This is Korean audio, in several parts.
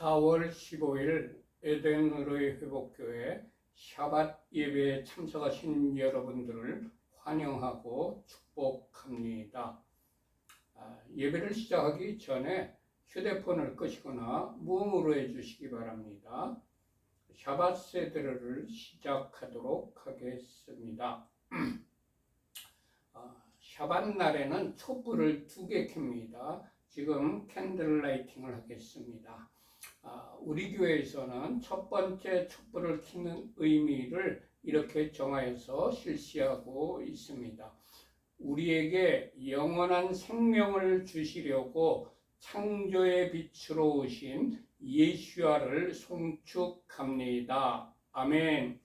4월 15일 에덴으로의 회복교회 샤밧 예배에 참석하신 여러분들을 환영하고 축복합니다. 예배를 시작하기 전에 휴대폰을 끄시거나 무음으로 해주시기 바랍니다. 샤밧 세드를 시작하도록 하겠습니다. 샤밧 날에는 촛불을 2개 켭니다. 지금 캔들 라이팅을 하겠습니다. 우리 교회에서는 첫 번째 촛불을 켜는 의미를 이렇게 정하여서 실시하고 있습니다. 우리에게 영원한 생명을 주시려고 창조의 빛으로 오신 예수야를 송축합니다. 아멘.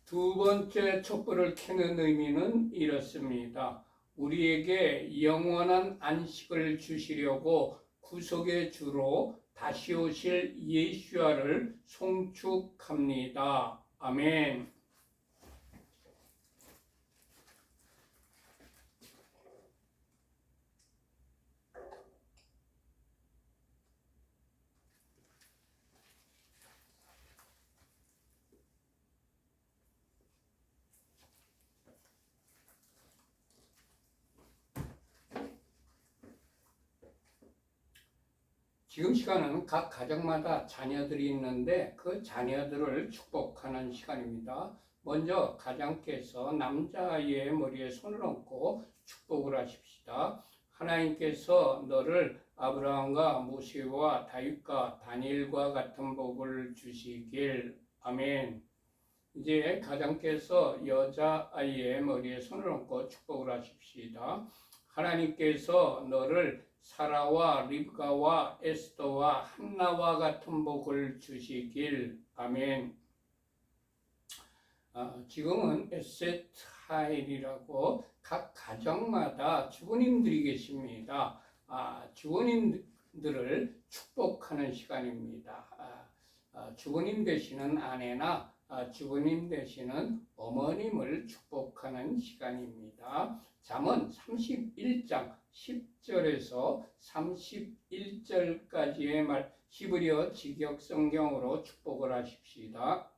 두 번째 촛불을 켜는 의미는 이렇습니다. 우리에게 영원한 안식을 주시려고 구속의 주로 다시 오실 예수야를 송축합니다. 아멘. 지금 시간은 각 가정마다 자녀들이 있는데 그 자녀들을 축복하는 시간입니다. 먼저 가장께서 남자아이의 머리에 손을 얹고 축복을 하십시다. 하나님께서 너를 아브라함과 모세와 다윗과 다니엘과 같은 복을 주시길. 아멘. 이제 가장께서 여자아이의 머리에 손을 얹고 축복을 하십시다. 하나님께서 너를 사라와 리브가와 에스더와 한나와 같은 복을 주시길. 아멘. 지금은 에셋 하일이라고 각 가정마다 주부님들이 계십니다. 주부님들을 축복하는 시간입니다. 주부님 되시는 아내나 주부님 되시는 어머님을 축복하는 시간입니다. 잠언 31장 10절에서 31절까지의 말 히브리어 직역성경으로 축복을 하십시다.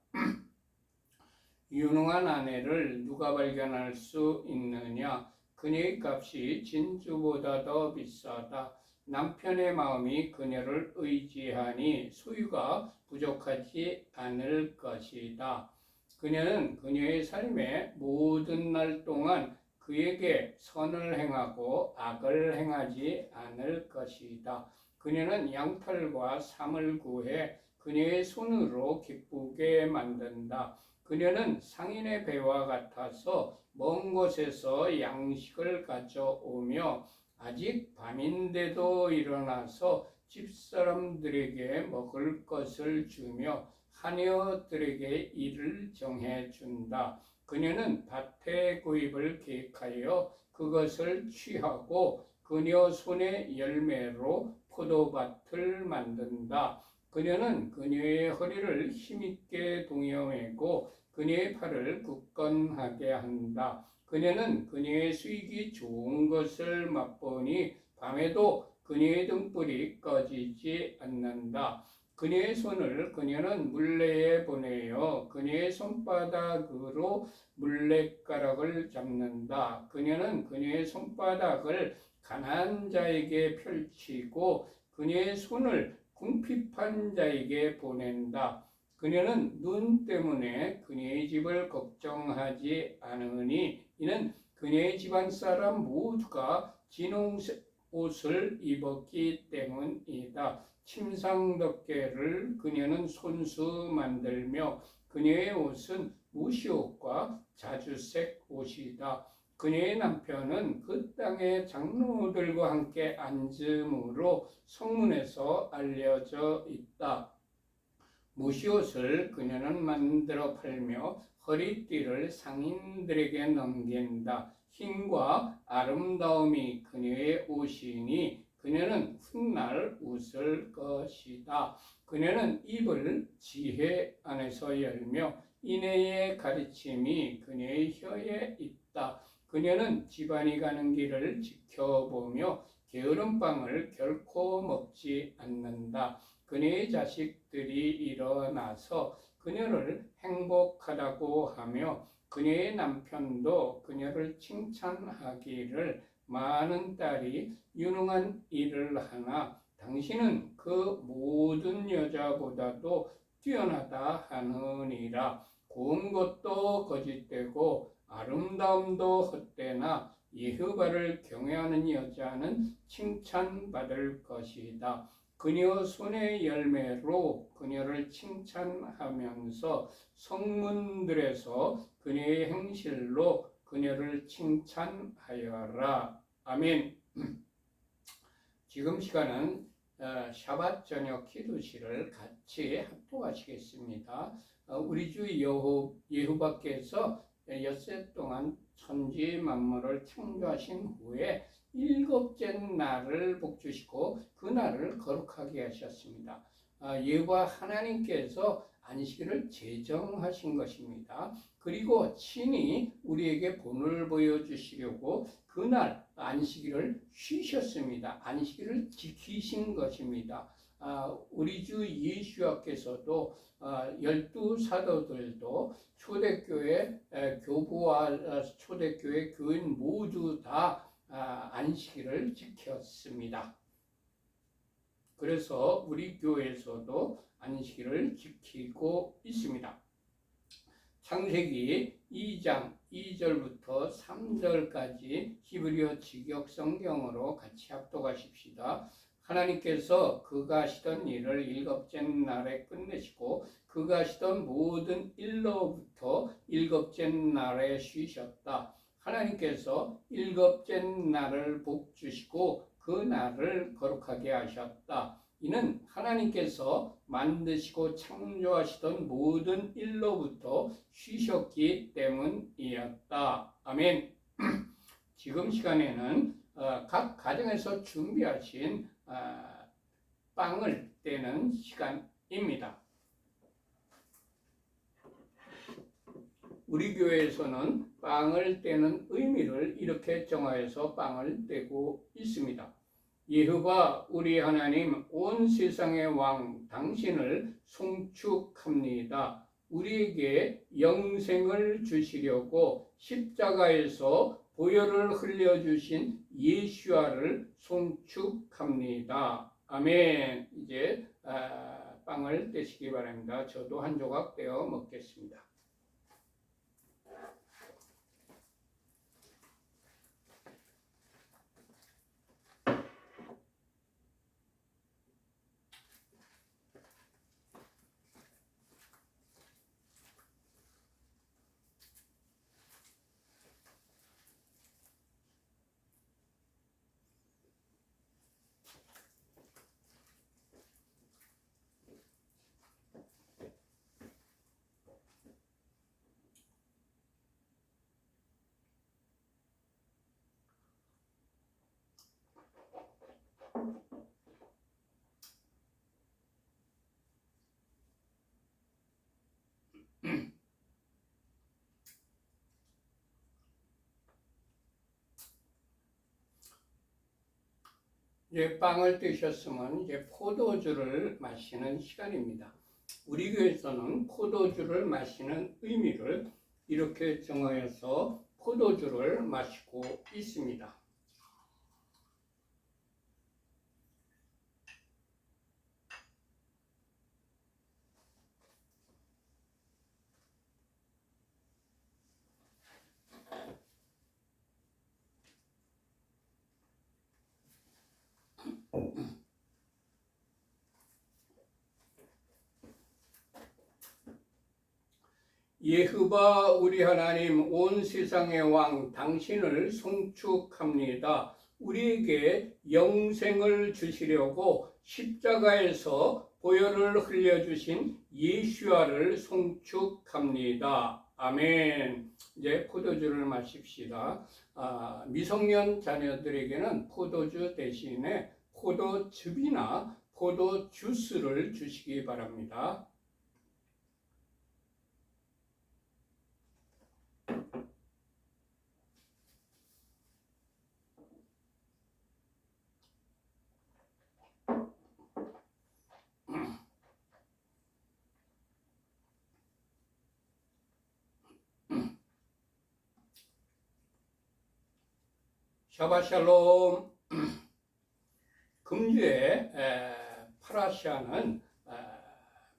유능한 아내를 누가 발견할 수 있느냐? 그녀의 값이 진주보다 더 비싸다. 남편의 마음이 그녀를 의지하니 소유가 부족하지 않을 것이다. 그녀는 그녀의 삶의 모든 날 동안 그에게 선을 행하고 악을 행하지 않을 것이다. 그녀는 양털과 삼을 구해 그녀의 손으로 기쁘게 만든다. 그녀는 상인의 배와 같아서 먼 곳에서 양식을 가져오며 아직 밤인데도 일어나서 집사람들에게 먹을 것을 주며 하녀들에게 일을 정해준다. 그녀는 밭의 구입을 계획하여 그것을 취하고 그녀 손의 열매로 포도밭을 만든다. 그녀는 그녀의 허리를 힘있게 동여매고 그녀의 팔을 굳건하게 한다. 그녀는 그녀의 수익이 좋은 것을 맛보니 밤에도 그녀의 등불이 꺼지지 않는다. 그녀의 손을 그녀는 물레에 보내어 그녀의 손바닥으로 물레가락을 잡는다. 그녀는 그녀의 손바닥을 가난한 자에게 펼치고 그녀의 손을 궁핍한 자에게 보낸다. 그녀는 눈 때문에 그녀의 집을 걱정하지 않으니 이는 그녀의 집안 사람 모두가 진홍색 옷을 입었기 때문이다. 침상덮개를 그녀는 손수 만들며 그녀의 옷은 무시옷과 자주색 옷이다. 그녀의 남편은 그 땅의 장로들과 함께 앉음으로 성문에서 알려져 있다. 무시옷을 그녀는 만들어 팔며 허리띠를 상인들에게 넘긴다. 힘과 아름다움이 그녀의 옷이니 그녀는 훗날 웃을 것이다. 그녀는 입을 지혜 안에서 열며 인애의 가르침이 그녀의 혀에 있다. 그녀는 집안이 가는 길을 지켜보며 게으름빵을 결코 먹지 않는다. 그녀의 자식들이 일어나서 그녀를 행복하다고 하며 그녀의 남편도 그녀를 칭찬하기를 많은 딸이 유능한 일을 하나 당신은 그 모든 여자보다도 뛰어나다 하느니라. 고운 것도 거짓되고 아름다움도 헛되나 여호와를 경외하는 여자는 칭찬받을 것이다. 그녀 손의 열매로 그녀를 칭찬하면서 성문들에서 그녀의 행실로 그녀를 칭찬하여라. 아멘. 지금 시간은 샤밧 저녁 기도시를 같이 합독하시겠습니다. 우리 주 여호와께서 엿새 동안 천지 만물을 창조하신 후에 일곱째 날을 복주시고 그 날을 거룩하게 하셨습니다. 여호와 하나님께서 안식일을 제정하신 것입니다. 그리고 친히 우리에게 본을 보여주시려고 그날 안식일을 쉬셨습니다. 안식일을 지키신 것입니다. 우리 주 예수께서도 12사도들도 초대교회 교부와 초대교회 교인 모두 다 안식일을 지켰습니다. 그래서 우리 교회에서도 안식일을 지키고 있습니다. 창세기 2장 2절부터 3절까지 히브리어 직역 성경으로 같이 합독하십시다. 하나님께서 그가 하시던 일을 일곱째 날에 끝내시고 그가 하시던 모든 일로부터 일곱째 날에 쉬셨다. 하나님께서 일곱째 날을 복주시고 그 날을 거룩하게 하셨다. 이는 하나님께서 만드시고 창조하시던 모든 일로부터 쉬셨기 때문이었다. 아멘. 지금 시간에는 각 가정에서 준비하신 빵을 떼는 시간입니다. 우리 교회에서는 빵을 떼는 의미를 이렇게 정하여서 빵을 떼고 있습니다. 여호와 우리 하나님 온 세상의 왕 당신을 송축합니다. 우리에게 영생을 주시려고 십자가에서 보혈을 흘려주신 예수와를 송축합니다. 아멘. 이제 빵을 떼시기 바랍니다. 저도 한 조각 떼어 먹겠습니다. 이제 빵을 떼셨으면 이제 포도주를 마시는 시간입니다. 우리 교회에서는 포도주를 마시는 의미를 이렇게 정하여서 포도주를 마시고 있습니다. 여호와 우리 하나님 온 세상의 왕 당신을 송축합니다. 우리에게 영생을 주시려고 십자가에서 보혈을 흘려주신 예수와를 송축합니다. 아멘. 이제 포도주를 마십시다. 미성년 자녀들에게는 포도주 대신에 포도즙이나 포도 주스를 주시기 바랍니다. 샤바샬롬. 금주의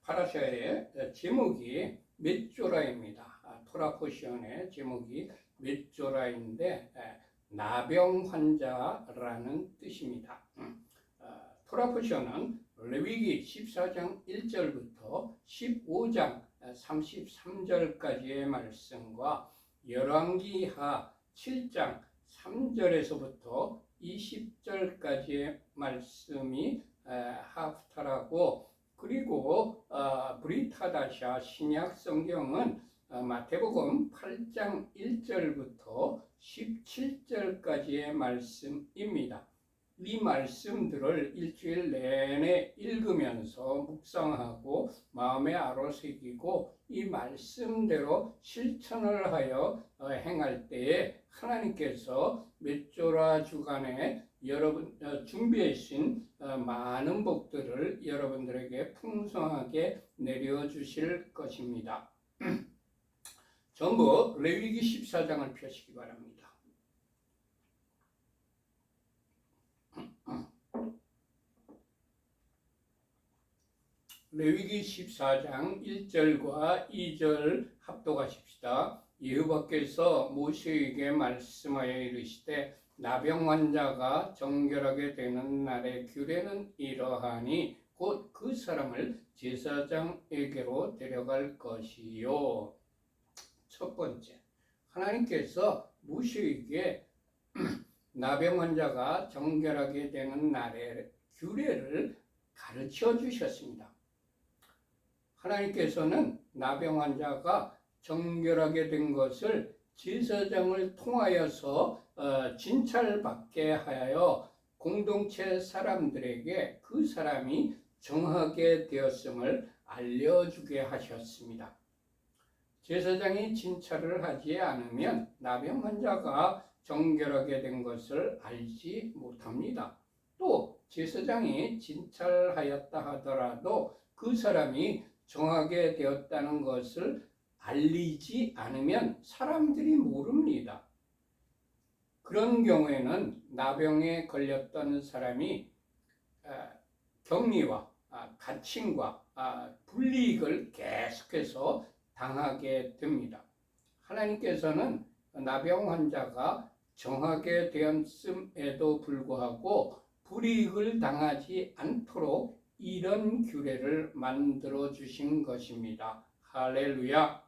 파라샤의 제목이 мет조라입니다. 토라 포션의 제목이 мет조라인데 나병 환자라는 뜻입니다. 토라 포션은 레위기 14장 1절부터 15장 33절까지의 말씀과 열왕기하 7장 3절에서부터 20절까지의 말씀이 하프타라고, 그리고 브리타다샤 신약 성경은 마태복음 8장 1절부터 17절까지의 말씀입니다. 이 말씀들을 일주일 내내 읽으면서 묵상하고 마음에 아로새기고 이 말씀대로 실천을 하여 행할 때에 하나님께서 멧조라 주간에 여러분 준비해 주신 많은 복들을 여러분들에게 풍성하게 내려주실 것입니다. 전부 레위기 14장을 펴시기 바랍니다. 레위기 14장 1절과 2절 합독하십시다. 여호와께서 모세에게 말씀하여 이르시되 나병 환자가 정결하게 되는 날의 규례는 이러하니 곧 그 사람을 제사장에게로 데려갈 것이요. 첫 번째, 하나님께서 모세에게 나병 환자가 정결하게 되는 날의 규례를 가르쳐 주셨습니다. 하나님께서는 나병 환자가 정결하게 된 것을 제사장을 통하여서 진찰받게 하여 공동체 사람들에게 그 사람이 정하게 되었음을 알려주게 하셨습니다. 제사장이 진찰을 하지 않으면 나병 환자가 정결하게 된 것을 알지 못합니다. 또 제사장이 진찰하였다 하더라도 그 사람이 정하게 되었다는 것을 알리지 않으면 사람들이 모릅니다. 그런 경우에는 나병에 걸렸던 사람이 격리와 갇힘과 불이익을 계속해서 당하게 됩니다. 하나님께서는 나병 환자가 정하게 되었음에도 불구하고 불이익을 당하지 않도록 이런 규례를 만들어 주신 것입니다. 할렐루야.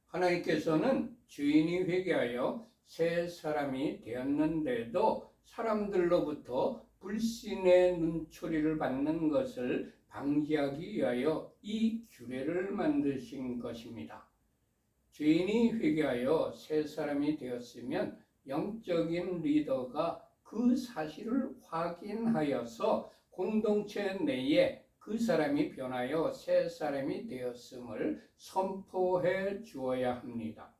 하나님께서는 주인이 회개하여 새 사람이 되었는데도 사람들로부터 불신의 눈초리를 받는 것을 방지하기 위하여 이 규례를 만드신 것입니다. 주인이 회개하여 새 사람이 되었으면 영적인 리더가 그 사실을 확인하여서 공동체 내에 그 사람이 변하여 새 사람이 되었음을 선포해 주어야 합니다.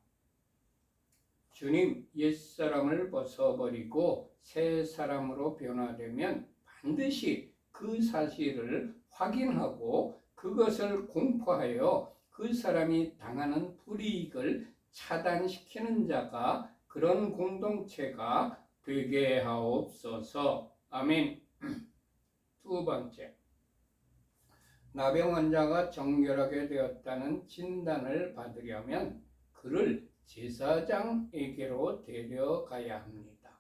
주님, 옛사람을 벗어버리고 새 사람으로 변화되면 반드시 그 사실을 확인하고 그것을 공포하여 그 사람이 당하는 불이익을 차단시키는 자가 그런 공동체가 되게 하옵소서. 아멘. 두 번째, 나병 환자가 정결하게 되었다는 진단을 받으려면 그를 제사장에게로 데려가야 합니다.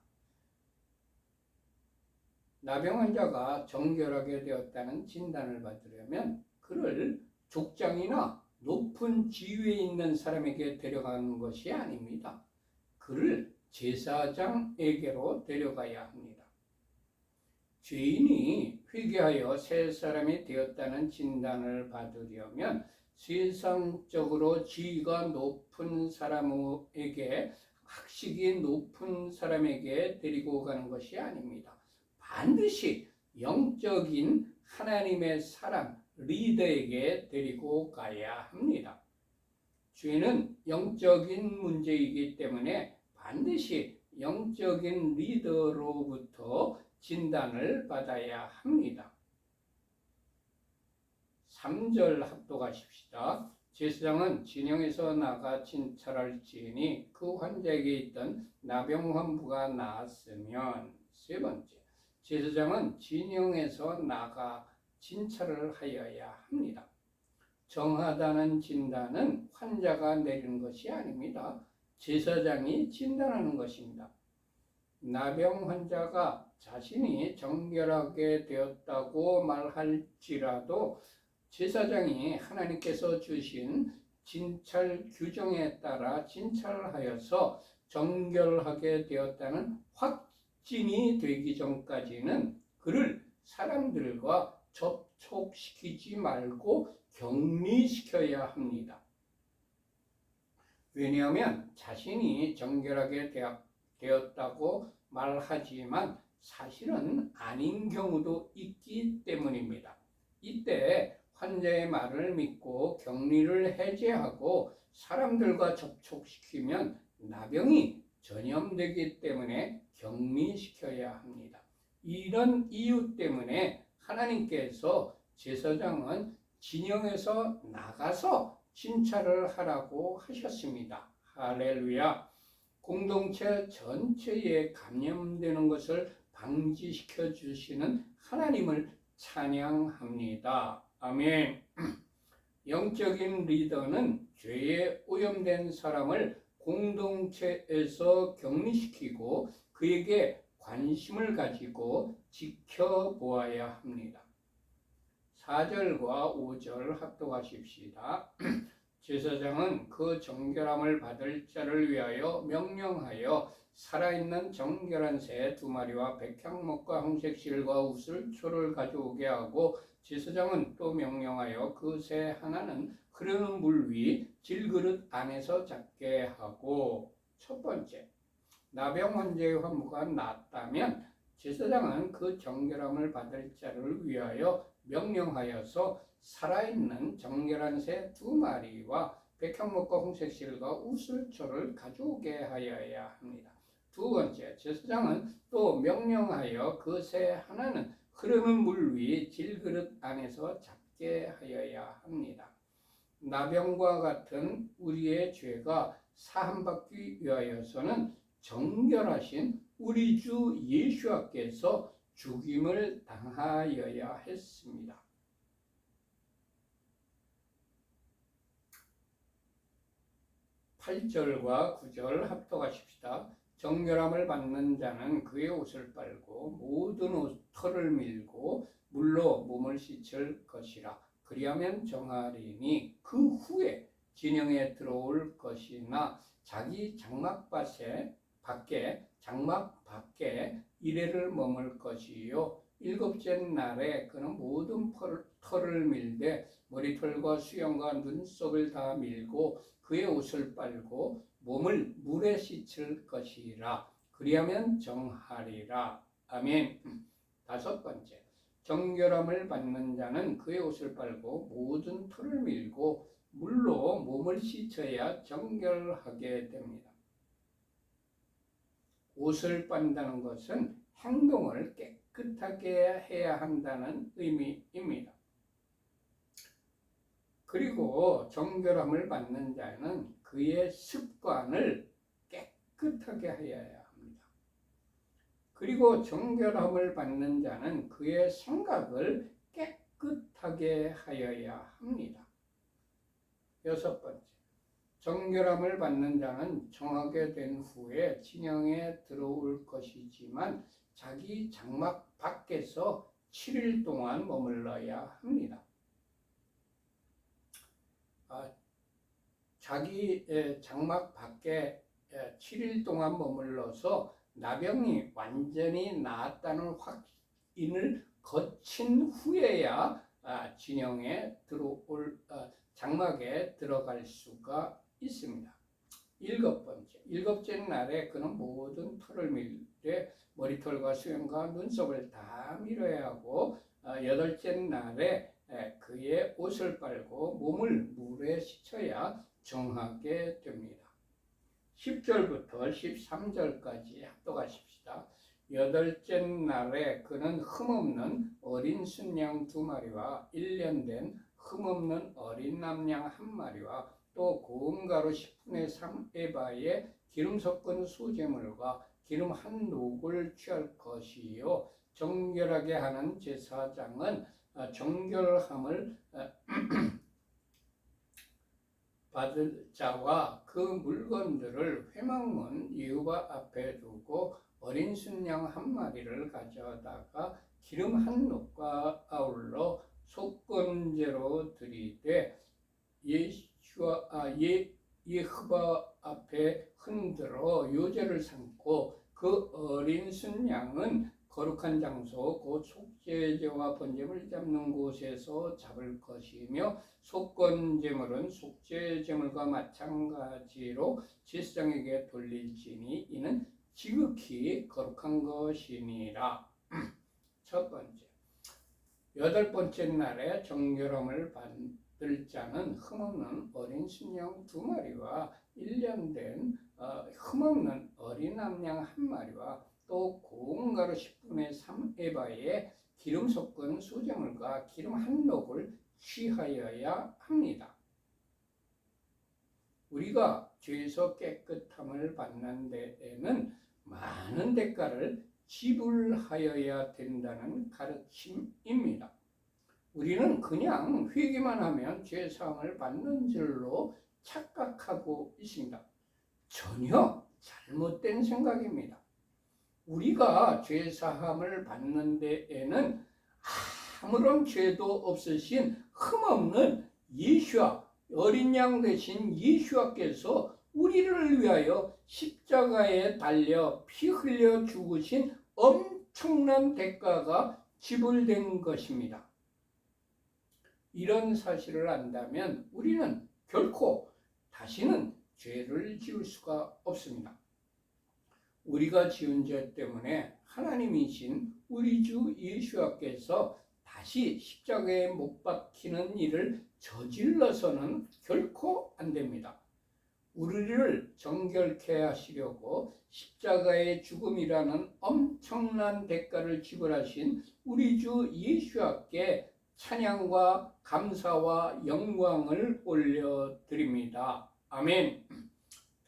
나병 환자가 정결하게 되었다는 진단을 받으려면 그를 족장이나 높은 지위에 있는 사람에게 데려가는 것이 아닙니다. 그를 제사장에게로 데려가야 합니다. 죄인이 회개하여 새 사람이 되었다는 진단을 받으려면 세상적으로 지위가 높은 사람에게, 학식이 높은 사람에게 데리고 가는 것이 아닙니다. 반드시 영적인 하나님의 사람, 리더에게 데리고 가야 합니다. 죄는 영적인 문제이기 때문에 반드시 영적인 리더로부터 진단을 받아야 합니다. 3절 합독하십시다. 제사장은 진영에서 나가 진찰할지니 그 환자에게 있던 나병환부가 나았으면. 세 번째, 제사장은 진영에서 나가 진찰을 하여야 합니다. 정하다는 진단은 환자가 내리는 것이 아닙니다. 제사장이 진단하는 것입니다. 나병 환자가 자신이 정결하게 되었다고 말할지라도 제사장이 하나님께서 주신 진찰 규정에 따라 진찰하여서 정결하게 되었다는 확진이 되기 전까지는 그를 사람들과 접촉시키지 말고 격리시켜야 합니다. 왜냐하면 자신이 정결하게 되었다고 말하지만 사실은 아닌 경우도 있기 때문입니다. 이때 환자의 말을 믿고 격리를 해제하고 사람들과 접촉시키면 나병이 전염되기 때문에 격리시켜야 합니다. 이런 이유 때문에 하나님께서 제사장은 진영에서 나가서 진찰을 하라고 하셨습니다. 할렐루야. 공동체 전체에 감염되는 것을 방지시켜 주시는 하나님을 찬양합니다. 아멘. 영적인 리더는 죄에 오염된 사람을 공동체에서 격리시키고 그에게 관심을 가지고 지켜보아야 합니다. 4절과 5절 합독하십시다. 제사장은 그 정결함을 받을 자를 위하여 명령하여 살아있는 정결한 새 2마리와 백향목과 홍색실과 우슬초를 가져오게 하고 제사장은 또 명령하여 그 새 하나는 흐르는 물 위 질그릇 안에서 잡게 하고. 첫 번째, 나병 환자의 환부가 낫다면 제사장은 그 정결함을 받을 자를 위하여 명령하여서 살아있는 정결한 새 2마리와 백향목과 홍색실과 우슬초를 가져오게 하여야 합니다. 두 번째, 제사장은 또 명령하여 그 새 하나는 흐르는 물 위 질그릇 안에서 잡게 하여야 합니다. 나병과 같은 우리의 죄가 사함받기 위하여서는 정결하신 우리 주 예수께서 죽임을 당하여야 했습니다. 8절과 9절 합독하십시다. 정결함을 받는 자는 그의 옷을 빨고 모든 털을 밀고 물로 몸을 씻을 것이라. 그리하면 정하리니 그 후에 진영에 들어올 것이나 자기 장막 밖에 이레를 머물 것이요. 7째 날에 그는 모든 털을 밀되 머리털과 수염과 눈썹을 다 밀고 그의 옷을 빨고 몸을 물에 씻을 것이라. 그리하면 정하리라. 아멘. 5번째, 정결함을 받는 자는 그의 옷을 빨고 모든 털을 밀고 물로 몸을 씻어야 정결하게 됩니다. 옷을 빤다는 것은 행동을 깨끗하게 해야 한다는 의미입니다. 그리고 정결함을 받는 자는 그의 습관을 깨끗하게 하여야 합니다. 그리고 정결함을 받는 자는 그의 생각을 깨끗하게 하여야 합니다. 6번째, 정결함을 받는 자는 정하게 된 후에 진영에 들어올 것이지만 자기 장막 밖에서 7일 동안 머물러야 합니다. 자기 장막 밖에 7일 동안 머물러서 나병이 완전히 나았다는 확인을 거친 후에야 진영에 장막에 들어갈 수가 있습니다. 일곱째 날에 그는 모든 털을 밀되 머리털과 수염과 눈썹을 다 밀어야 하고 여덟째 날에 그의 옷을 빨고 몸을 물에 씻어야 정하게 됩니다. 10절부터 13절까지 합독하십시다. 여덟째 날에 그는 흠없는 어린 순양 2마리와 1년 된 흠없는 어린 남양 1마리와 또 고운 가루 10분의 3 에바의 기름 섞은 수제물과 기름 한 녹을 취할 것이요 정결하게 하는 제사장은 정결함을 받을 자와 그 물건들을 회막문 여호와 앞에 두고 어린 순양 1마리를 가져다가 기름 한 녹과 아울러 속건제로 드리되 예ഹova 앞에 흔들어 요제를 삼고 그 어린 순양은 거룩한 장소 곧 속죄제와 번제물 잡는 곳에서 잡을 것이며 속건제물은 속죄제물과 마찬가지로 제사장에게 돌릴지니 이는 지극히 거룩한 것이니라. 첫 번째, 여덟 번째 날에 정결함을 받을 자는 흠없는 어린 순양 2마리와 1년 된 흠없는 어린 남양 1마리와 또 고운 가루 10분의 3 에바에 기름 섞은 수제물과 기름 한 녹을 취하여야 합니다. 우리가 죄에서 깨끗함을 받는 데에는 많은 대가를 지불하여야 된다는 가르침입니다. 우리는 그냥 회개만 하면 죄사함을 받는 줄로 착각하고 있습니다. 전혀 잘못된 생각입니다. 우리가 죄사함을 받는 데에는 아무런 죄도 없으신 흠없는 예수와 어린 양 되신 예수와께서 우리를 위하여 십자가에 달려 피 흘려 죽으신 엄청난 대가가 지불된 것입니다. 이런 사실을 안다면 우리는 결코 다시는 죄를 지을 수가 없습니다. 우리가 지은 죄 때문에 하나님이신 우리 주 예수와께서 다시 십자가에 못 박히는 일을 저질러서는 결코 안 됩니다. 우리를 정결케 하시려고 십자가의 죽음이라는 엄청난 대가를 지불하신 우리 주 예수와께 찬양과 감사와 영광을 올려드립니다. 아멘.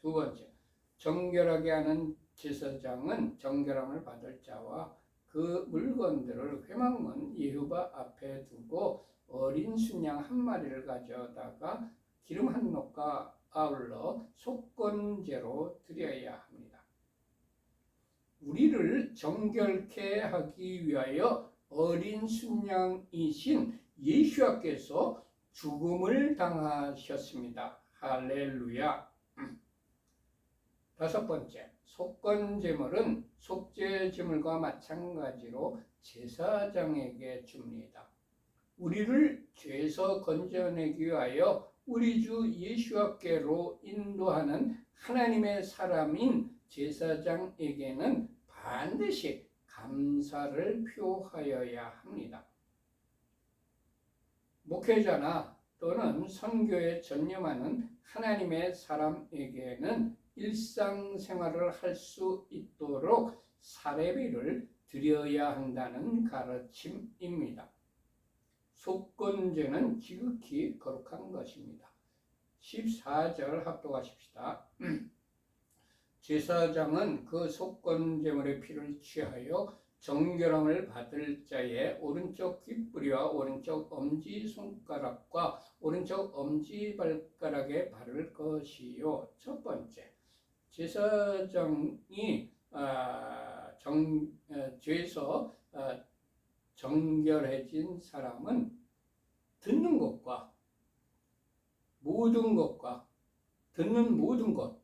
두 번째, 정결하게 하는 제사장은 정결함을 받을 자와 그 물건들을 회막문 여호와 앞에 두고 어린 순양 1마리를 가져다가 기름 한 녹과 아울러 속건제로 드려야 합니다. 우리를 정결케 하기 위하여 어린 순양이신 예수와께서 죽음을 당하셨습니다. 할렐루야. 다섯 번째, 속건제물은 속죄제물과 마찬가지로 제사장에게 줍니다. 우리를 죄에서 건져내기 위하여 우리 주 예수와께로 인도하는 하나님의 사람인 제사장에게는 반드시 감사를 표하여야 합니다. 목회자나 또는 선교에 전념하는 하나님의 사람에게는 일상생활을 할 수 있도록 사례비를 드려야 한다는 가르침입니다. 속건제는 지극히 거룩한 것입니다. 14절 합독하십시다. 제사장은 그 속건제물의 피를 취하여 정결함을 받을 자의 오른쪽 귓뿌리와 오른쪽 엄지손가락과 오른쪽 엄지발가락에 바를 것이요. 첫 번째, 제사장이 죄에서 정결해진 사람은 듣는 것과 모든 것과 듣는 모든 것,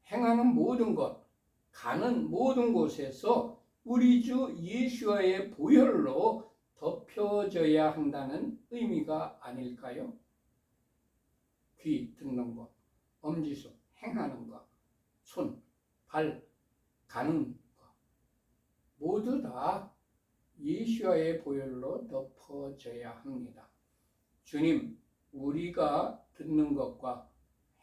행하는 모든 것, 가는 모든 곳에서 우리 주 예수와의 보혈로 덮여져야 한다는 의미가 아닐까요? 귀 듣는 것, 엄지손 행하는 것, 손, 발, 가는 것 모두 다 예수와의 보혈로 덮어져야 합니다. 주님, 우리가 듣는 것과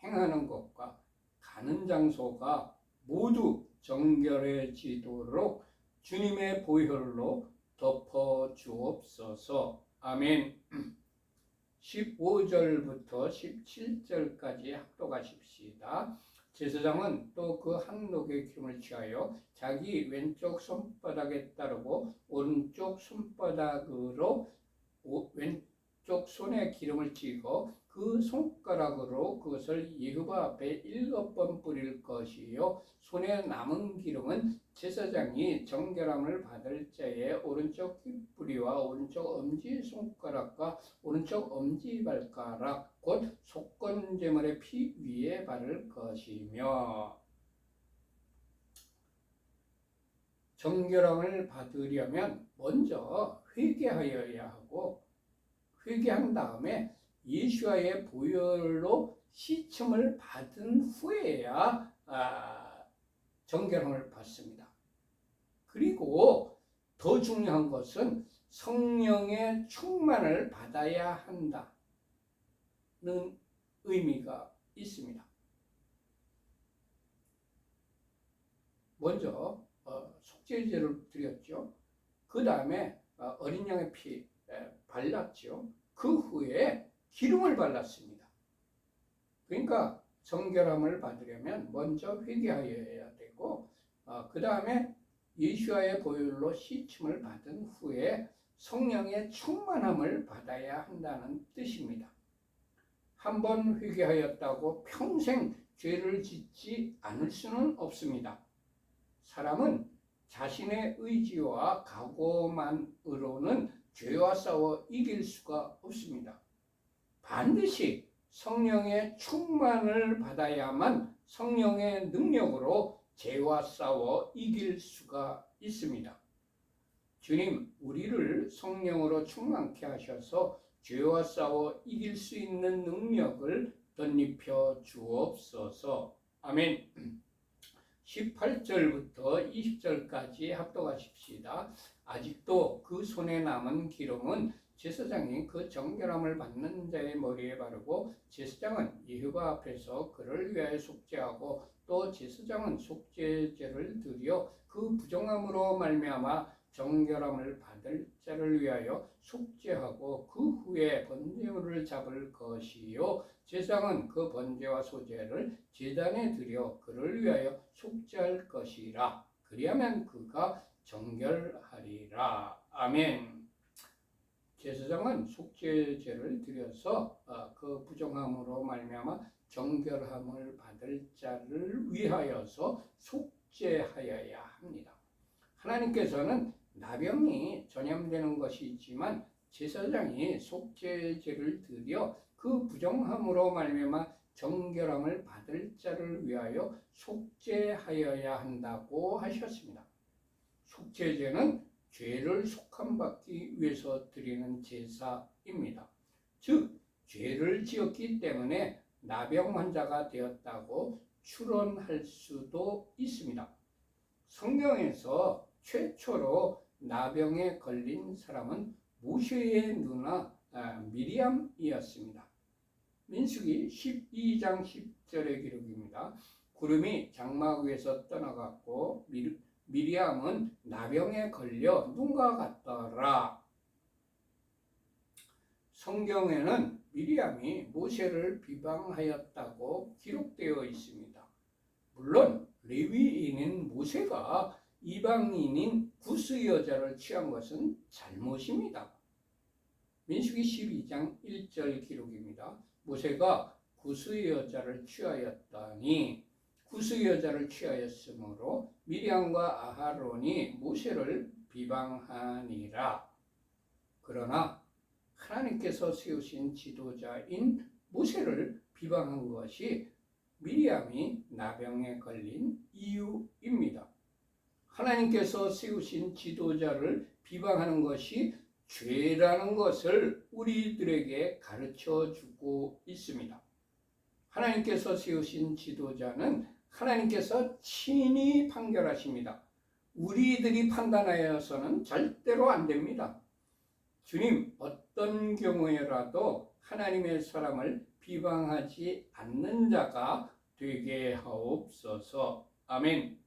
행하는 것과 가는 장소가 모두 정결해지도록 주님의 보혈로 덮어 주옵소서. 아멘. 15절부터 17절까지 합독하십시다. 제사장은 또 그 한 녹의 기름을 취하여 자기 왼쪽 손바닥에 따르고 오른쪽 손바닥으로 왼쪽 손에 기름을 찌고 그 손가락으로 그것을 여호와 앞에 7번 뿌릴 것이요 손에 남은 기름은 제사장이 정결함을 받을 때에 오른쪽 귓뿌리와 오른쪽 엄지손가락과 오른쪽 엄지발가락 곧 속건제물의 피 위에 바를 것이며 정결함을 받으려면 먼저 회개하여야 하고 회개한 다음에 예수와의 보혈로 씻음을 받은 후에야 정결함을 받습니다. 그리고 더 중요한 것은 성령의 충만을 받아야 한다는 의미가 있습니다. 먼저 속죄제를 드렸죠. 그 다음에 어린 양의 피 발랐죠. 그 후에 기름을 발랐습니다. 그러니까 정결함을 받으려면 먼저 회개하여야 되고 그 다음에 예수와의 보혈로 씻음을 받은 후에 성령의 충만함을 받아야 한다는 뜻입니다. 한번 회개하였다고 평생 죄를 짓지 않을 수는 없습니다. 사람은 자신의 의지와 각오만으로는 죄와 싸워 이길 수가 없습니다. 반드시 성령의 충만을 받아야만 성령의 능력으로 죄와 싸워 이길 수가 있습니다. 주님, 우리를 성령으로 충만케 하셔서 죄와 싸워 이길 수 있는 능력을 덧입혀 주옵소서. 아멘. 18절부터 20절까지 합독하십시다. 아직도 그 손에 남은 기름은 제사장이 그 정결함을 받는 자의 머리에 바르고 제사장은 여호와 앞에서 그를 위하여 속죄하고 또 제사장은 속죄제를 드려 그 부정함으로 말미암아 정결함을 받을 자를 위하여 속죄하고 그 후에 번제물을 잡을 것이요 제사장은 그 번제와 소제를 제단에 드려 그를 위하여 속죄할 것이라. 그리하면 그가 정결하리라. 아멘. 제사장은 속죄제를 드려서 그 부정함으로 말미암아 정결함을 받을 자를 위하여서 속죄하여야 합니다. 하나님께서는 나병이 전염되는 것이 있지만 제사장이 속죄제를 드려 그 부정함으로 말미암아 정결함을 받을 자를 위하여 속죄하여야 한다고 하셨습니다. 속죄제는 죄를 속함받기 위해서 드리는 제사입니다. 즉 죄를 지었기 때문에 나병 환자가 되었다고 추론할 수도 있습니다. 성경에서 최초로 나병에 걸린 사람은 모세의 누나 미리암이었습니다. 민수기 12장 10절의 기록입니다. 구름이 장막 위에서 떠나갔고 미리암은 나병에 걸려 눈과 같더라. 성경에는 미리암이 모세를 비방하였다고 기록되어 있습니다. 물론 레위인인 모세가 이방인인 구스 여자를 취한 것은 잘못입니다. 민수기 12장 1절 기록입니다. 모세가 구스 여자를 취하였더니 구스 여자를 취하였으므로 미리암과 아하론이 모세를 비방하니라. 그러나 하나님께서 세우신 지도자인 모세를 비방한 것이 미리암이 나병에 걸린 이유입니다. 하나님께서 세우신 지도자를 비방하는 것이 죄라는 것을 우리들에게 가르쳐 주고 있습니다. 하나님께서 세우신 지도자는 하나님께서 친히 판결하십니다. 우리들이 판단하여서는 절대로 안 됩니다. 주님, 어떤 경우에라도 하나님의 사람을 비방하지 않는 자가 되게 하옵소서. 아멘.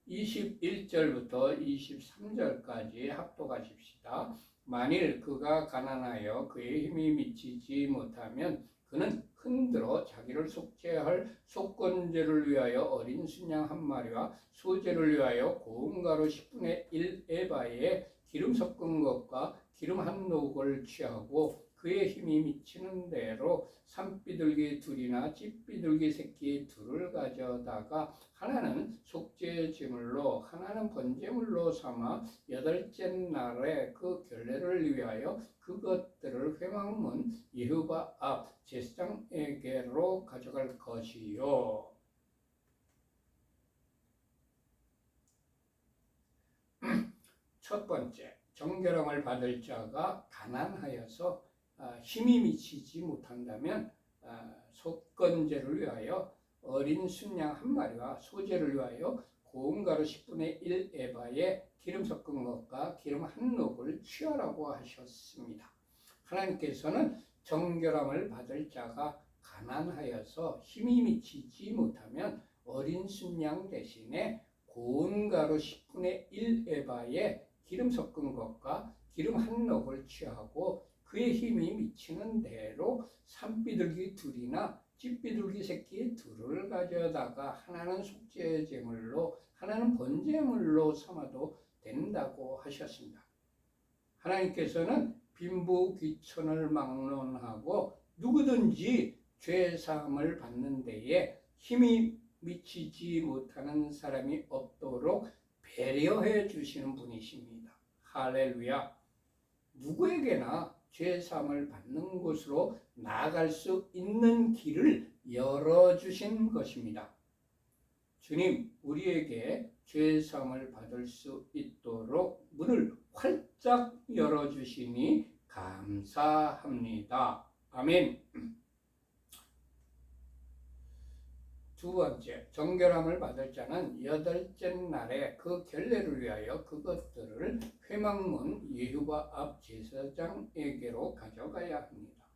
21절부터 23절까지 합독하십시다. 만일 그가 가난하여 그의 힘이 미치지 못하면 그는 흔들어 자기를 속죄할 속건제를 위하여 어린 순양 한 마리와 소제를 위하여 고운 가루 10분의 1 에바에 기름 섞은 것과 기름 한 녹을 취하고 그의 힘이 미치는 대로 산비둘기 둘이나 찌비둘기 새끼 둘을 가져다가 하나는 속죄 제물로 하나는 번제물로 삼아 여덟째 날에 그 결례를 위하여 그것들을 회막문 예후바 앞 제사장에게로 가져갈 것이요. 첫 번째, 정결함을 받을 자가 가난하여서 힘이 미치지 못한다면 속건제를 위하여 어린 순양 한 마리와 소제를 위하여 고운 가루 10분의 1 에바에 기름 섞은 것과 기름 한 녹을 취하라고 하셨습니다. 하나님께서는 정결함을 받을 자가 가난하여서 힘이 미치지 못하면 어린 순양 대신에 고운 가루 10분의 1 에바에 기름 섞은 것과 기름 한 녹을 취하고 그의 힘이 미치는 대로 산비둘기 둘이나 찌비둘기 새끼 둘을 가져다가 하나는 속죄 제물로 하나는 번제물로 삼아도 된다고 하셨습니다. 하나님께서는 빈부귀천을 막론하고 누구든지 죄 사함을 받는 데에 힘이 미치지 못하는 사람이 없도록 배려해 주시는 분이십니다. 할렐루야. 누구에게나 죄 사함을 받는 곳으로 나아갈 수 있는 길을 열어주신 것입니다. 주님, 우리에게 죄 사함을 받을 수 있도록 문을 활짝 열어주시니 감사합니다. 아멘. 두 번째, 정결함을 받을 자는 여덟째 날에 그 결례를 위하여 그것들을 회막문 예후바 앞 제사장에게로 가져가야 합니다.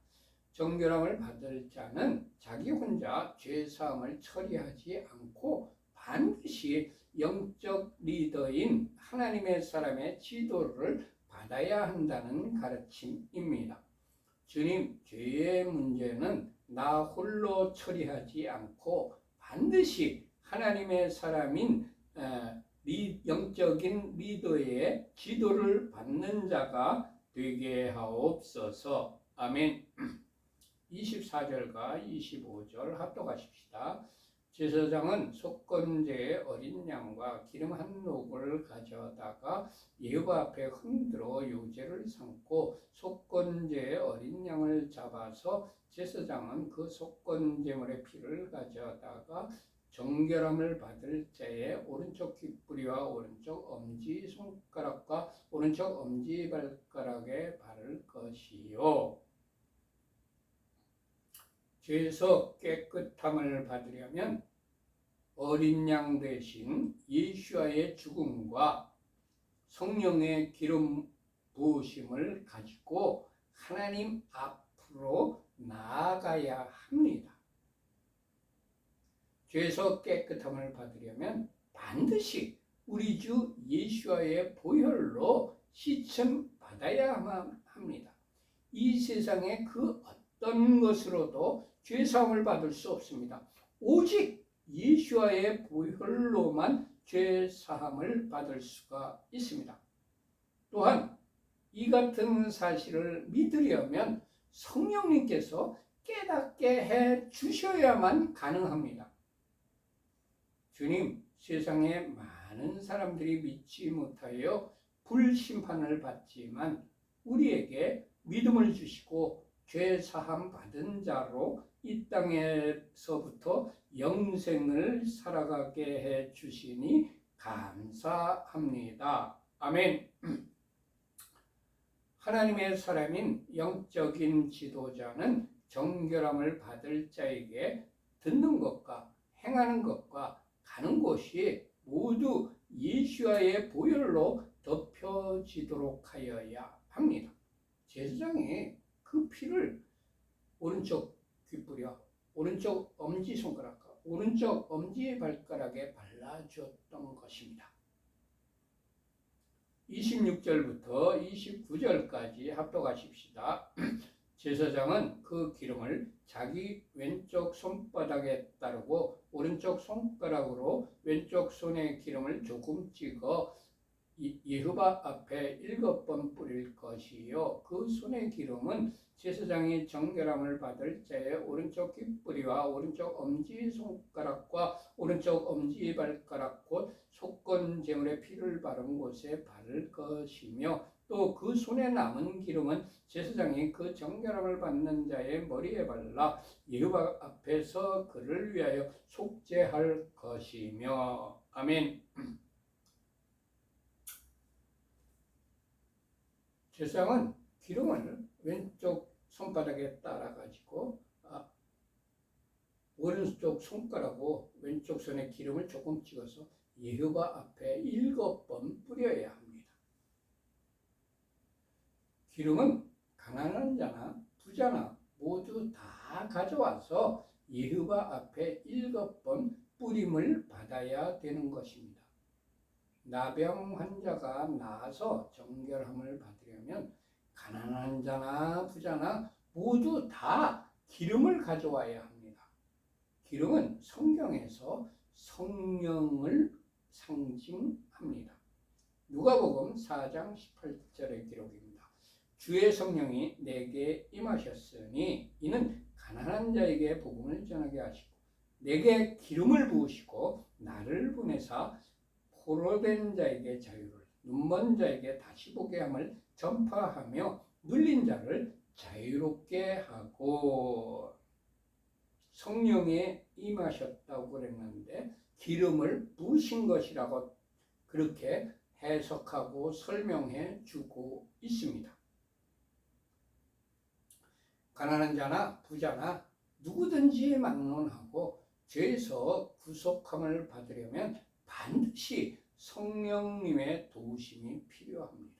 정결함을 받을 자는 자기 혼자 죄사함을 처리하지 않고 반드시 영적 리더인 하나님의 사람의 지도를 받아야 한다는 가르침입니다. 주님, 죄의 문제는 나 홀로 처리하지 않고 반드시 하나님의 사람인 영적인 리더의 지도를 받는 자가 되게 하옵소서. 아멘. 24절과 25절 합독하십시다. 제사장은 속건제의 어린 양과 기름 한 녹을 가져다가 예후바 앞에 흔들어 요제를 삼고 속건제의 어린 양을 잡아서 제사장은 그 속건제물의 피를 가져다가 정결함을 받을 자의 오른쪽 귓부리와 오른쪽 엄지 손가락과 오른쪽 엄지 발가락에 바를 것이요. 죄에서 깨끗함을 받으려면 어린 양 대신 예수와의 죽음과 성령의 기름 부으심을 가지고 하나님 앞으로 나아가야 합니다. 죄에서 깨끗함을 받으려면 반드시 우리 주 예수와의 보혈로 씻음 받아야 합니다. 이 세상의 그 어떤 것으로도 죄사함을 받을 수 없습니다. 오직 예수와의 보혈로만 죄사함을 받을 수가 있습니다. 또한 이 같은 사실을 믿으려면 성령님께서 깨닫게 해 주셔야만 가능합니다. 주님, 세상에 많은 사람들이 믿지 못하여 불심판을 받지만 우리에게 믿음을 주시고 죄 사함 받은 자로 이 땅에서부터 영생을 살아가게 해 주시니 감사합니다. 아멘. 하나님의 사람인 영적인 지도자는 정결함을 받을 자에게 듣는 것과 행하는 것과 가는 곳이 모두 예수와의 보혈로 덮여지도록 하여야 합니다. 제사장이 그 피를 오른쪽 귓불이와 오른쪽 엄지손가락과 오른쪽 엄지발가락에 발라주었던 것입니다. 26절부터 29절까지 합독하십시다. 제사장은 그 기름을 자기 왼쪽 손바닥에 따르고 오른쪽 손가락으로 왼쪽 손에 기름을 조금 찍어 예후바 앞에 7번 뿌릴 것이요. 그 손의 기름은 제사장이 정결함을 받을 자의 오른쪽 귓불이와 오른쪽 엄지손가락과 오른쪽 엄지발가락 곧 속건제물의 피를 바른 곳에 바를 것이며 또 그 손에 남은 기름은 제사장이 그 정결함을 받는 자의 머리에 발라 예후바 앞에서 그를 위하여 속죄할 것이며. 아멘. 제사장은 기름을 왼쪽 손바닥에 따라가지고 오른쪽 손가락으로 왼쪽 손에 기름을 조금 찍어서 예후바 앞에 7번 뿌려야 합니다. 기름은 가난한 자나 부자나 모두 다 가져와서 예후바 앞에 7번 뿌림을 받아야 되는 것입니다. 나병 환자가 나아서 정결함을 받으려면 가난한 자나 부자나 모두 다 기름을 가져와야 합니다. 기름은 성경에서 성령을 상징합니다. 누가복음 4장 18절의 기록입니다. 주의 성령이 내게 임하셨으니 이는 가난한 자에게 복음을 전하게 하시고 내게 기름을 부으시고 나를 보내사 포로된 자에게 자유를 눈먼 자에게 다시 보게 함을 전파하며 눌린 자를 자유롭게 하고. 성령에 임하셨다고 그랬는데 기름을 부으신 것이라고 그렇게 해석하고 설명해 주고 있습니다. 가난한 자나 부자나 누구든지 막론하고 죄에서 구속함을 받으려면 반드시 성령님의 도우심이 필요합니다.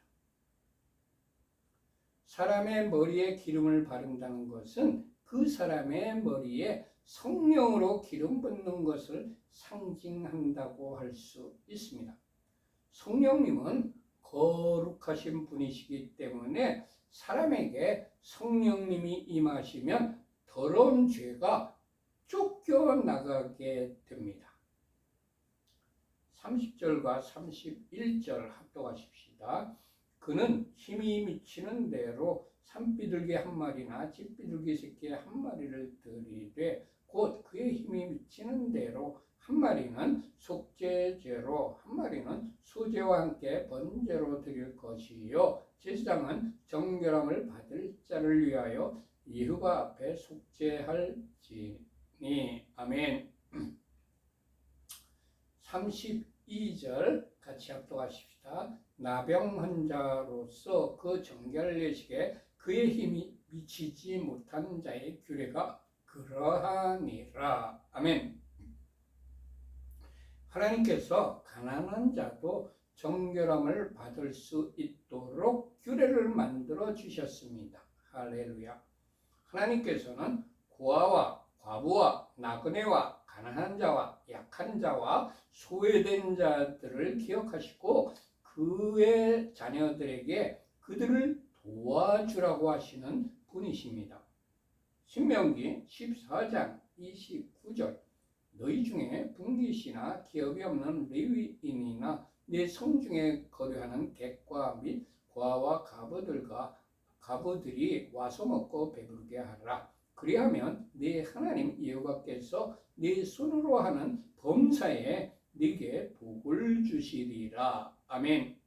사람의 머리에 기름을 바른다는 것은 그 사람의 머리에 성령으로 기름 붓는 것을 상징한다고 할 수 있습니다. 성령님은 거룩하신 분이시기 때문에 사람에게 성령님이 임하시면 더러운 죄가 쫓겨나가게 됩니다. 30절과 31절 합독하십시다. 그는 힘이 미치는 대로 산비둘기 한 마리나 집비둘기 새끼 한 마리를 드리되 곧 그의 힘이 미치는 대로 한 마리는 속죄제로 한 마리는 소제와 함께 번제로 드릴 것이요. 제사장은 정결함을 받을 자를 위하여 예후바 앞에 속죄할지니. 아멘. 32절 같이 합독하십시다. 나병 환자로서 그 정결 예식에 그의 힘이 미치지 못한 자의 규례가 그러하니라. 아멘. 하나님께서 가난한 자도 정결함을 받을 수 있도록 규례를 만들어 주셨습니다. 할렐루야. 하나님께서는 고아와 과부와 나그네와 가난한 자와 약한 자와 소외된 자들을 기억하시고 그의 자녀들에게 그들을 도와주라고 하시는 분이십니다. 신명기 14장 29절 너희 중에 분깃이나 기업이 없는 레위인이나 내 성중에 거류하는 객과 및 고아와 가부들이 와서 먹고 배부르게 하라. 그리하면 네 하나님 여호와께서 네 손으로 하는 범사에 네게 복을 주시리라. 아멘.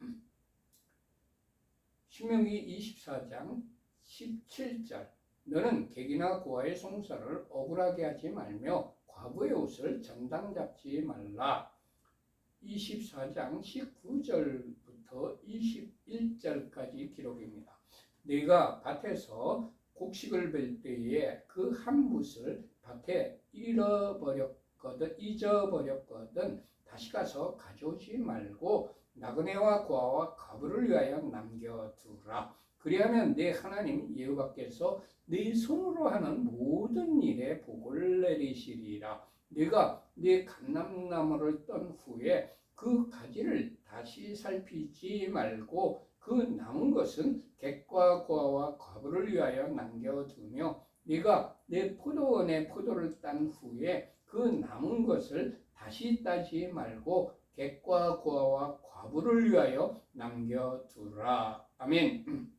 신명기 24장 17절 너는 객이나 고아의 송사를 억울하게 하지 말며 과부의 옷을 정당 잡지 말라. 24장 19절부터 21절까지 기록입니다. 네가 밭에서 곡식을 벨 때에 그 한 붓을 밭에 잃어버렸거든 잊어버렸거든 다시 가서 가져오지 말고 나그네와 고아와 과부를 위하여 남겨두라. 그리하면 내 하나님 여호와께서 네 손으로 하는 모든 일에 복을 내리시리라. 네가 네 감람나무를 떤 후에 그 가지를 다시 살피지 말고 그 남은 것은 객과 고아와 과부를 위하여 남겨두며 네가 내 포도원의 포도를 딴 후에 그 남은 것을 다시 따지 말고 객과 고아와 과부를 위하여 남겨두라. 아멘.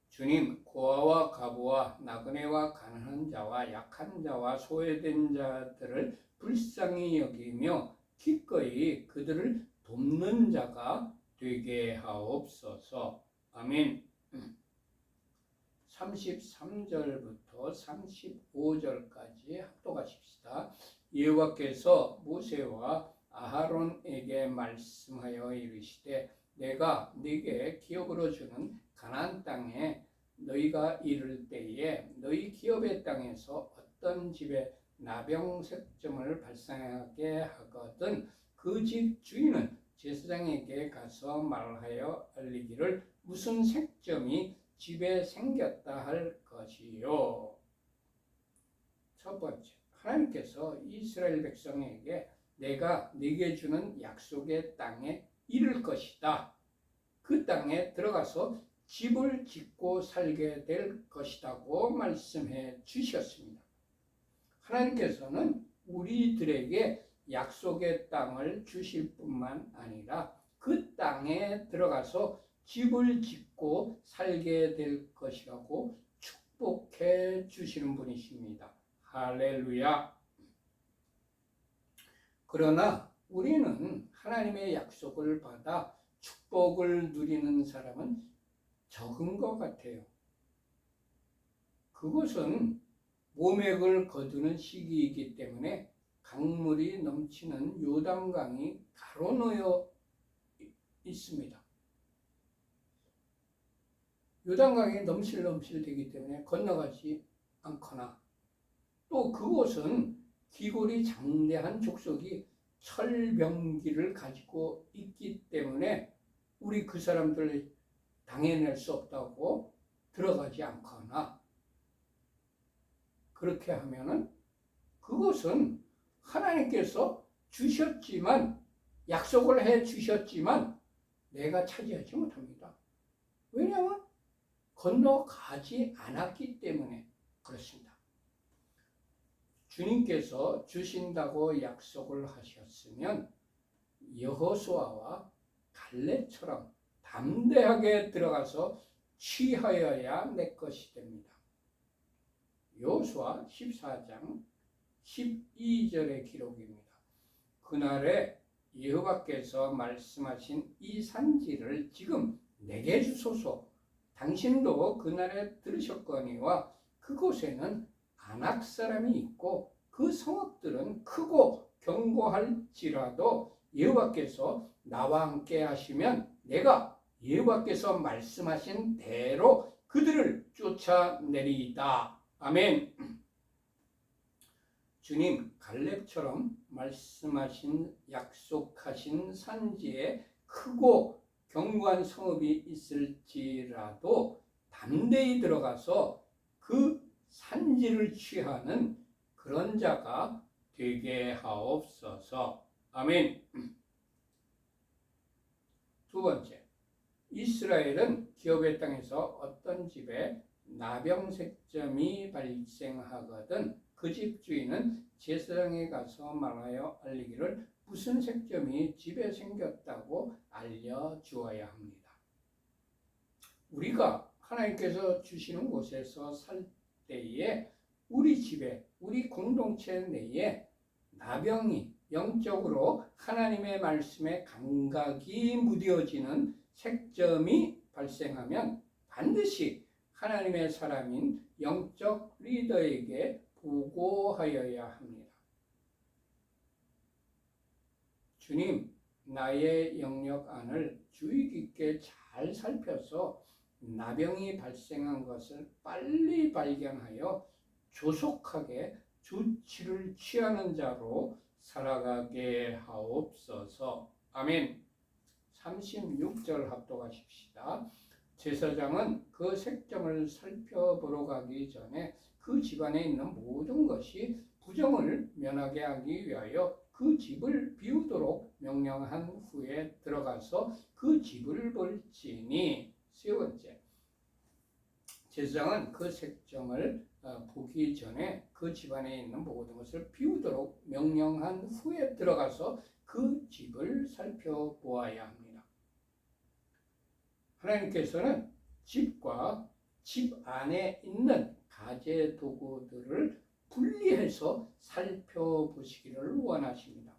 주님, 고아와 과부와 나그네와 가난한 자와 약한 자와 소외된 자들을 불쌍히 여기며 기꺼이 그들을 돕는 자가 되게 하옵소서. 아멘. 33절부터 35절까지 합독하십시다. 여호와께서 모세와 아하론에게 말씀하여 이르시되 내가 네게 기업으로 주는 가나안 땅에 너희가 이를 때에 너희 기업의 땅에서 어떤 집에 나병색점을 발생하게 하거든 그 집 주인은 제사장에게 가서 말하여 알리기를 무슨 색점이 집에 생겼다 할 것이요. 첫 번째, 하나님께서 이스라엘 백성에게 내가 네게 주는 약속의 땅에 이를 것이다. 그 땅에 들어가서 집을 짓고 살게 될 것이라고 말씀해 주셨습니다. 하나님께서는 우리들에게 약속의 땅을 주실 뿐만 아니라 그 땅에 들어가서 집을 짓고 살게 될 것이라고 축복해 주시는 분이십니다. 할렐루야. 그러나 우리는 하나님의 약속을 받아 축복을 누리는 사람은 적은 것 같아요. 그것은 모맥을 거두는 시기이기 때문에 강물이 넘치는 요단강이 가로놓여 있습니다. 요단강이 넘실넘실 되기 때문에 건너가지 않거나 또 그곳은 기골이 장대한 족속이 철병기를 가지고 있기 때문에 우리 그 사람들을 당해낼 수 없다고 들어가지 않거나 그렇게 하면은 그것은 하나님께서 주셨지만 약속을 해 주셨지만 내가 차지하지 못합니다. 왜냐하면 건너가지 않았기 때문에 그렇습니다. 주님께서 주신다고 약속을 하셨으면 여호수아와 갈렙처럼 담대하게 들어가서 취하여야 내 것이 됩니다. 여호수아 14장 12절의 기록입니다. 그날에 여호와께서 말씀하신 이 산지를 지금 내게 주소서. 당신도 그날에 들으셨거니와 그곳에는 아낙 사람이 있고 그 성읍들은 크고 견고할지라도 여호와께서 나와 함께 하시면 내가 여호와께서 말씀하신 대로 그들을 쫓아내리이다. 아멘. 주님 갈렙처럼 말씀하신 약속하신 산지에 크고 견고한 성읍이 있을지라도 담대히 들어가서 그 산지를 취하는 그런 자가 되게 하옵소서. 아멘. 두 번째, 이스라엘은 기업의 땅에서 어떤 집에 나병색점이 발생하거든 그 집 주인은 제사장에 가서 말하여 알리기를 무슨 색점이 집에 생겼다고 알려주어야 합니다. 우리가 하나님께서 주시는 곳에서 살 때에 우리 집에, 우리 공동체 내에 나병이 영적으로 하나님의 말씀에 감각이 무뎌지는 색점이 발생하면 반드시 하나님의 사람인 영적 리더에게 보고하여야 합니다. 주님, 나의 영역 안을 주의 깊게 잘 살펴서 나병이 발생한 것을 빨리 발견하여 조속하게 조치를 취하는 자로 살아가게 하옵소서. 아멘. 36절 합독하십시다. 제사장은 그 색점을 살펴보러 가기 전에 그 집안에 있는 모든 것이 부정을 면하게 하기 위하여 그 집을 비우도록 명령한 후에 들어가서 그 집을 볼지니. 세 번째, 제사장은 그 색점을 보기 전에 그 집안에 있는 모든 것을 비우도록 명령한 후에 들어가서 그 집을 살펴보아야 합니다. 하나님께서는 집과 집 안에 있는 가재 도구들을 분리해서 살펴보시기를 원하십니다.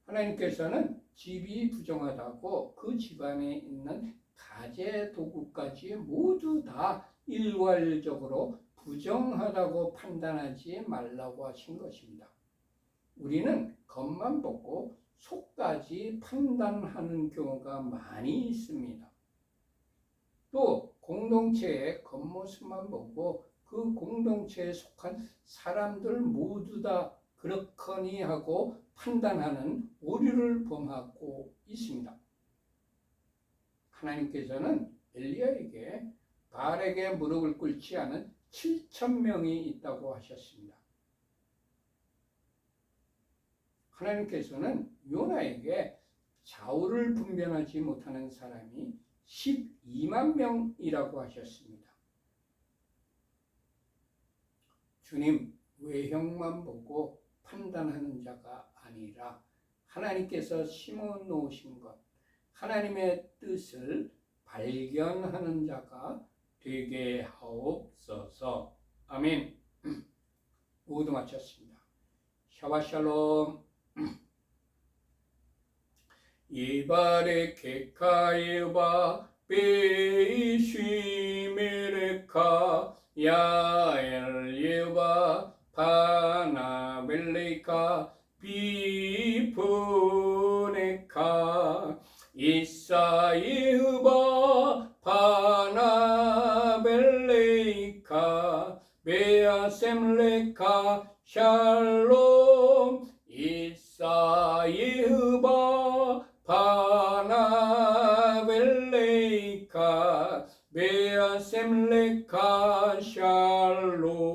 하나님께서는 집이 부정하다고 그 집안에 있는 가재 도구까지 모두 다 일괄적으로 부정하다고 판단하지 말라고 하신 것입니다. 우리는 겉만 보고 속까지 판단하는 경우가 많이 있습니다. 또 공동체의 겉모습만 보고 그 공동체에 속한 사람들 모두 다 그렇거니 하고 판단하는 오류를 범하고 있습니다. 하나님께서는 엘리야에게 바알에게 무릎을 꿇지 않은 7,000명이 있다고 하셨습니다. 하나님께서는 요나에게 좌우를 분별하지 못하는 사람이 12만 명이라고 하셨습니다. 주님, 외형만 보고 판단하는 자가 아니라 하나님께서 심어 놓으신 것, 하나님의 뜻을 발견하는 자가 되게 하옵소서. 아멘. 모두 마쳤습니다. 샤바샬롬. 이바레 케카이바 베이쉬메레카 야엘예바 파나벨레카 비푸네카 이사이흐바 파나벨레이카 베아셈레카 샬롬 이사이흐바 파나벨레이카 베아셈레카 샬롬.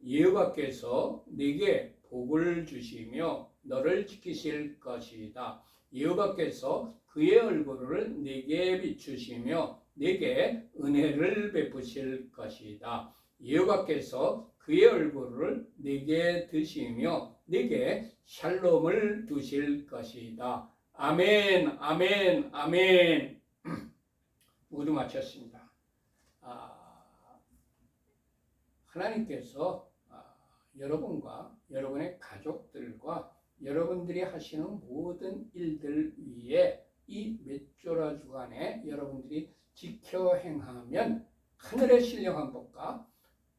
여호와께서 네게 복을 주시며 너를 지키실 것이다. 여호와께서 그의 얼굴을 네게 비추시며 네게 은혜를 베푸실 것이다. 여호와께서 그의 얼굴을 네게 드시며 네게 샬롬을 두실 것이다. 아멘, 아멘, 아멘. 모두 마쳤습니다. 하나님께서 여러분과 여러분의 가족들과 여러분들이 하시는 모든 일들 위에 이 몇 주간에 여러분들이 지켜 행하면 하늘의 신령한 복과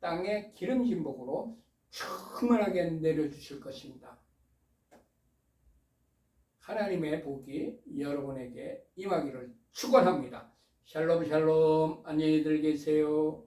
땅의 기름진 복으로 충만하게 내려주실 것입니다. 하나님의 복이 여러분에게 임하기를 축원합니다. 샬롬 샬롬. 안녕히들 계세요.